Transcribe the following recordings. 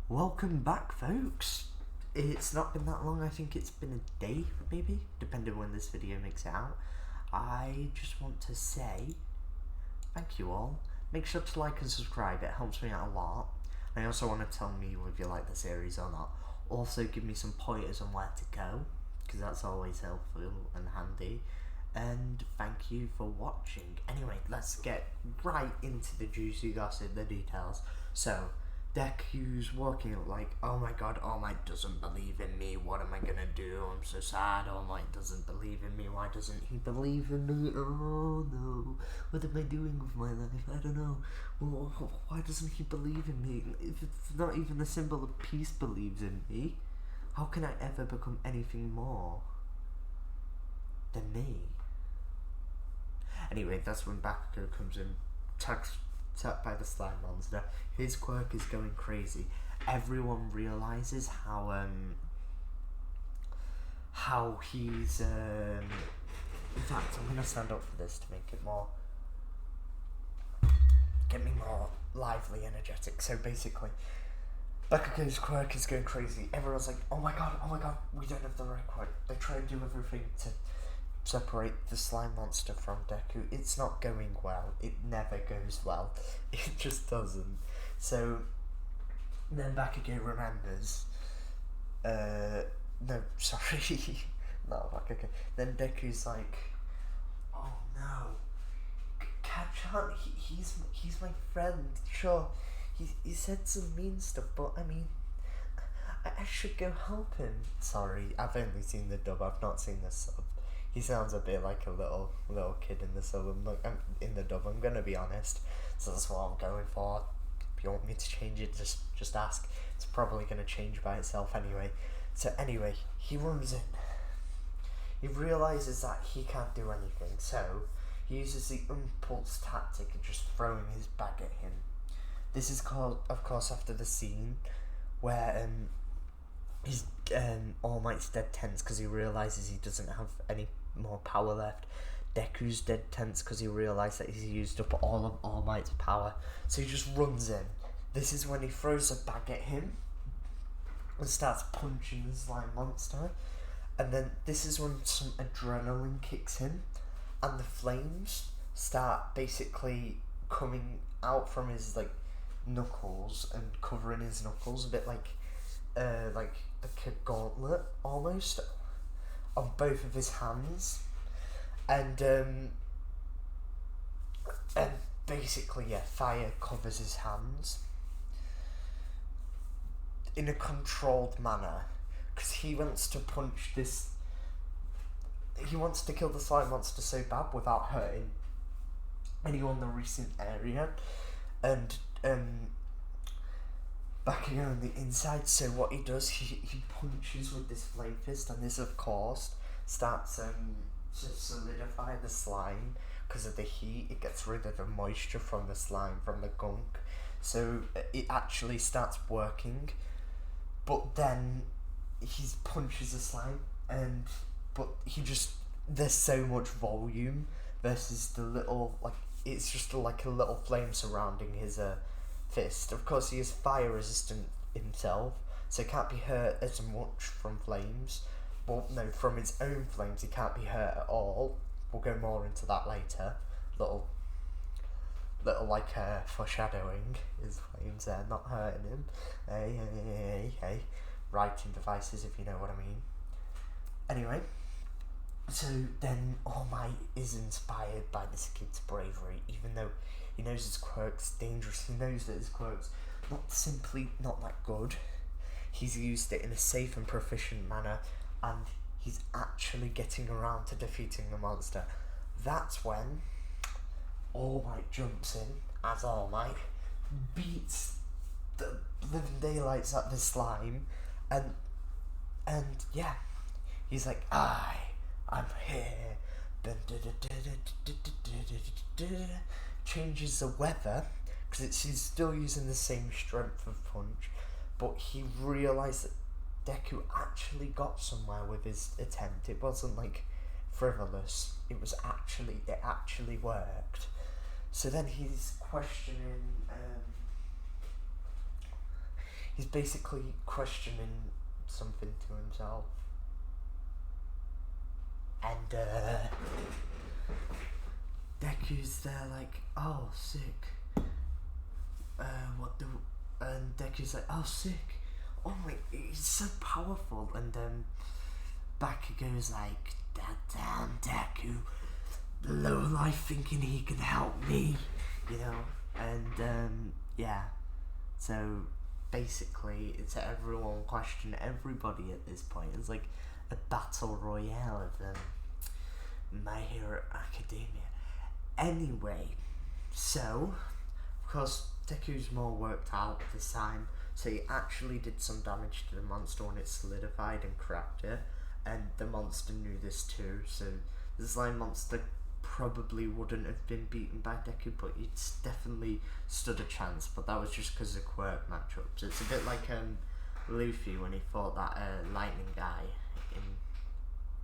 Welcome back, folks. It's not been that long. I think it's been a day, maybe, depending when this video makes it out. I just want to say thank you all. Make sure to like and subscribe. It helps me out a lot. I also want to tell me if you like the series or not. Also, give me some pointers on where to go, because that's always helpful and handy. And thank you for watching. Anyway, let's get right into the juicy gossip, the details. So, Deku's walking up like, oh my god, All Might doesn't believe in me, what am I gonna do? I'm so sad, All Might doesn't believe in me, why doesn't he believe in me? Oh no, what am I doing with my life? I don't know. Why doesn't he believe in me? If it's not even a symbol of peace believes in me, how can I ever become anything more than me? Anyway, that's when Bakugo comes in, attacked by the slime monster. His quirk is going crazy. Everyone realizes how he's in fact, I'm gonna stand up for this to make it more, get me more lively, energetic. So basically, Bakugo's quirk is going crazy. Everyone's like, oh my god, we don't have the right quirk. They try and do everything to separate the slime monster from Deku. It's not going well. It never goes well. It just doesn't. So then Bakugo remembers. No, sorry, not Bakugo. Then Deku's like, oh no, Kachan, he's my friend. Sure, he said some mean stuff, but I mean, I should go help him. Sorry, I've only seen the dub. I've not seen the sub. He sounds a bit like a little kid in the sub. In the dub, I'm gonna be honest. So that's what I'm going for. If you want me to change it, just ask. It's probably gonna change by itself anyway. So anyway, he runs in. He realizes that he can't do anything, so he uses the impulse tactic of just throwing his bag at him. This is called, of course, after the scene where he's All Might's dead tense because he realizes he doesn't have any more power left. Deku's dead tense because he realized that he's used up all of All Might's power, so he just runs in. This is when he throws a bag at him and starts punching the slime monster, and then this is when some adrenaline kicks in and the flames start basically coming out from his knuckles and covering his knuckles a bit like a gauntlet almost on both of his hands, and basically fire covers his hands in a controlled manner because he wants to punch this. He wants to kill the slime monster so bad without hurting anyone in the recent area, and Bakugo on the inside. So what he does, he punches with this flame fist, and this of course starts to solidify the slime because of the heat. It gets rid of the moisture from the slime, from the gunk, so it actually starts working. But then he punches the slime, but there's so much volume versus the little, it's just like a little flame surrounding his fist. Of course, he is fire resistant himself, so he can't be hurt as much from flames. Well, no, from his own flames he can't be hurt at all. We'll go more into that later. Little foreshadowing. His flames there not hurting him. Hey. Writing devices, if you know what I mean. Anyway, so then All Might is inspired by this kid's bravery, even though he knows his quirk's dangerous. He knows that his quirk's not that good. He's used it in a safe and proficient manner, and he's actually getting around to defeating the monster. That's when All Might jumps in as All Might, beats the living daylights at the slime, and he's like, I'm here. Changes the weather because he's still using the same strength of punch, but he realised that Deku actually got somewhere with his attempt. It wasn't frivolous. It actually worked. So then he's questioning he's basically questioning something to himself. And Deku's there like, oh, sick. And Deku's like, oh, sick. Oh my, he's so powerful. And Bakugo's like, damn Deku, the low life thinking he can help me, you know. And yeah, so basically it's everyone questioning everybody at this point. It's like a battle royale of My Hero Academia. Anyway, so of course Deku's more worked out this time, so he actually did some damage to the monster when it solidified and cracked it, and the monster knew this too, so the slime monster probably wouldn't have been beaten by Deku, but it's definitely stood a chance, but that was just because of quirk matchups. It's a bit like Luffy when he fought that lightning guy in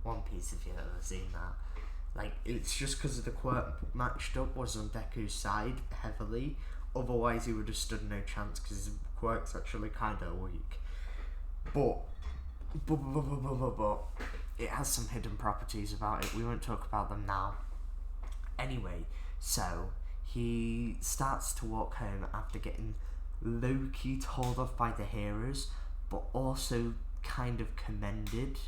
One Piece, if you've ever seen that. Like, it's just because of the quirk matched up was on Deku's side heavily, otherwise he would have stood no chance because his quirk's actually kind of weak. But it has some hidden properties about it. We won't talk about them now. Anyway, so he starts to walk home after getting low-key told off by the heroes, but also kind of commended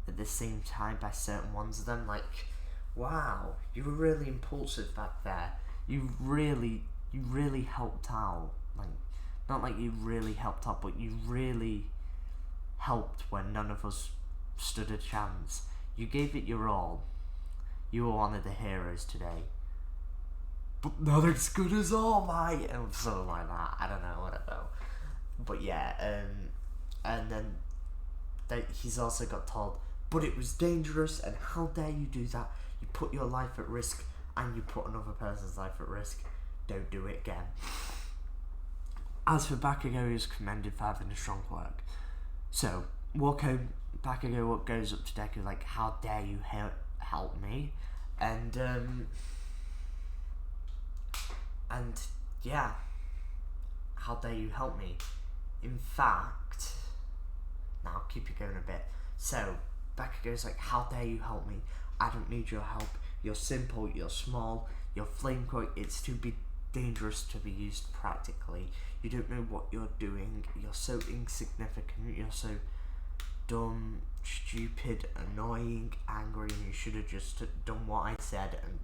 at the same time by certain ones of them. Like, wow, you were really impulsive back there. You really helped out. Like, not like you really helped out, but you really helped when none of us stood a chance. You gave it your all. You were one of the heroes today. But not as good as All Might, and something like that. I don't know. But yeah, and then he's also got told, but it was dangerous, and how dare you do that? You put your life at risk, and you put another person's life at risk. Don't do it again. As for Bakugo, he was commended for having a strong quirk. So, Bakugo goes up to Deku like, how dare you help me? And yeah, how dare you help me? In fact, now I'll keep you going a bit. So, Bakugo's like, how dare you help me? I don't need your help. You're simple, you're small, your flame quirk, it's too dangerous to be used practically. You don't know what you're doing. You're so insignificant. You're so dumb, stupid, annoying, angry, and you should have just done what I said and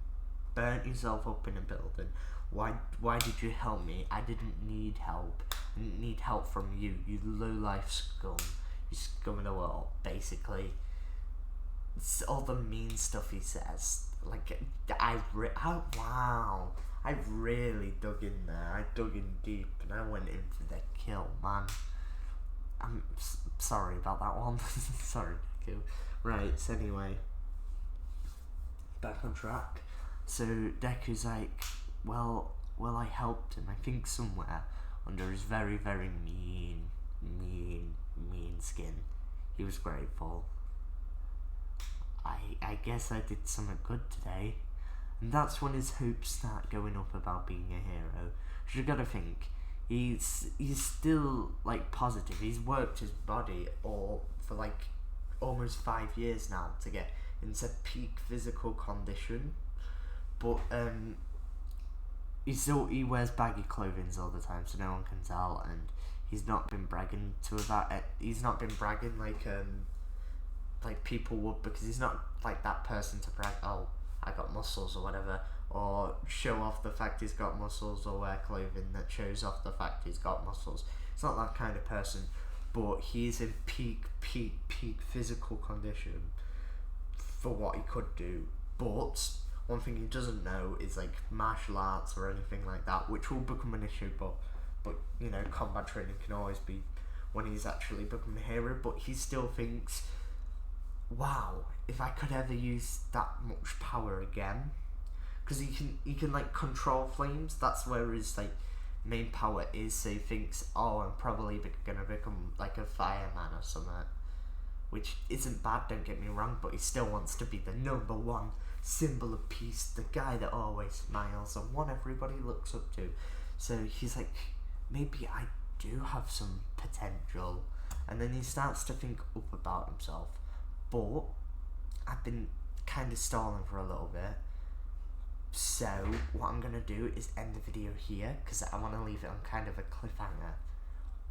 burnt yourself up in a building. Why did you help me? I didn't need help. I didn't need help from you, you low-life scum. You scum of the world, basically. It's all the mean stuff he says. Like, wow. I really dug in there. I dug in deep and I went in for the kill, man. I'm sorry about that one. Sorry, Deku. Right, so anyway, back on track. So Deku's like, well, I helped him, I think somewhere, under his very, very mean skin. He was grateful. I guess I did something good today. And that's when his hopes start going up about being a hero. Because you gotta think, he's still like positive. He's worked his body all for like almost 5 years now to get into peak physical condition. But he wears baggy clothing all the time, so no one can tell. And he's not been bragging he's not been bragging like people would, because he's not like that person to brag, oh, I got muscles or whatever, or show off the fact he's got muscles, or wear clothing that shows off the fact he's got muscles. It's not that kind of person, but he's in peak physical condition for what he could do. But one thing he doesn't know is like martial arts or anything like that, which will become an issue, but you know, combat training can always be when he's actually become a hero. But he still thinks, wow, if I could ever use that much power again, because he can like control flames. That's where his like main power is. So he thinks, oh, I'm probably gonna become like a fireman or something, which isn't bad, don't get me wrong, but he still wants to be the number one symbol of peace, the guy that always smiles and one everybody looks up to. So he's like, maybe I do have some potential. And then he starts to think up about himself. But I've been kind of stalling for a little bit. So what I'm going to do is end the video here, because I want to leave it on kind of a cliffhanger.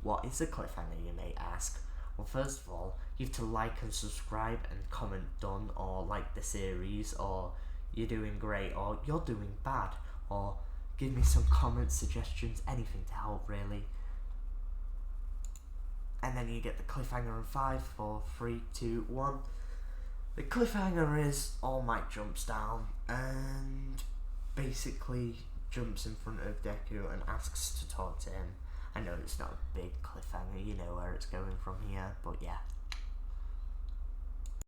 What is a cliffhanger, you may ask? Well, first of all, you have to like and subscribe and comment done, or like the series, or you're doing great, or you're doing bad, or give me some comments, suggestions, anything to help really. And then you get the cliffhanger in 5, 4, 3, 2, 1. The cliffhanger is All Might jumps down and basically jumps in front of Deku and asks to talk to him. I know it's not a big cliffhanger, you know where it's going from here, but yeah.